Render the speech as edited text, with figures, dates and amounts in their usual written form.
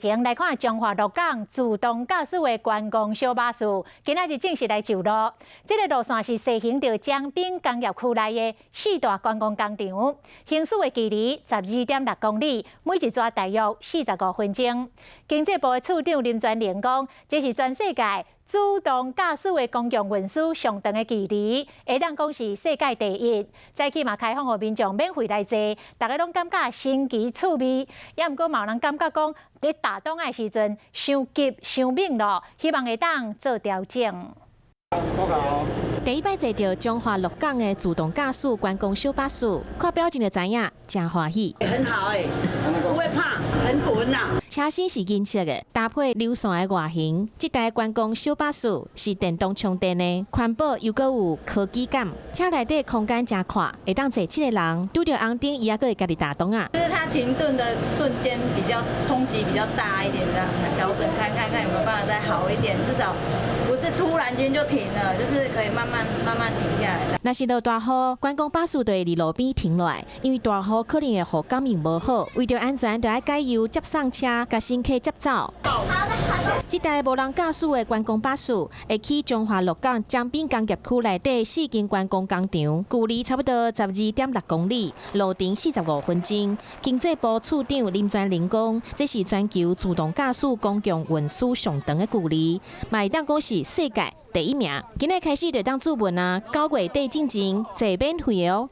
前来看中华鹿港自动驾驶的观光小巴士，今仔日正式来就路。这个路线是西行到江滨工业区内的4大观光工场，行驶的距离12.6公里，每一抓大约45分钟。经济部的处长林全玲讲，这是全世界自动驾驶的公共运输上长的距离，会当讲是世界第一。早起嘛开放予民众免费来坐，大家拢感觉新奇趣味。也毋过嘛有人感觉讲，伫打东的时阵伤急伤猛咯，希望会当做调整。第一摆坐到中华鹿港的自动驾驶观光小巴士，看表情就知影，真欢喜。很好不会怕，很稳呐。车身是银色的，搭配流线的外形，这台观光小巴士是电动充电的，环保又阁有科技感。车内底空间真宽，会当坐7个人，拄着红灯，伊也阁会家己打灯啊。就是它停顿的瞬间比较冲击比较大一点，这样调整看有没有办法再好一点，至少不是突然间就停了，就是可以慢慢停下来。若是落大雨，观光巴士就会伫路边停落来，因为大雨可能会雨感应无好，为着安全，就要加油接送车，甲乘客接走。这台无人驾驶的观光巴士会去中华鹿港江滨工业区内底4间观光工场，距离差不多12.6公里，路程45分钟。经济部处长林全玲讲，这是全球自动驾驶公共运输上长的距离，嘛会当讲是世界第一名。今日开始就当注文啊，9月底进前坐免费哦。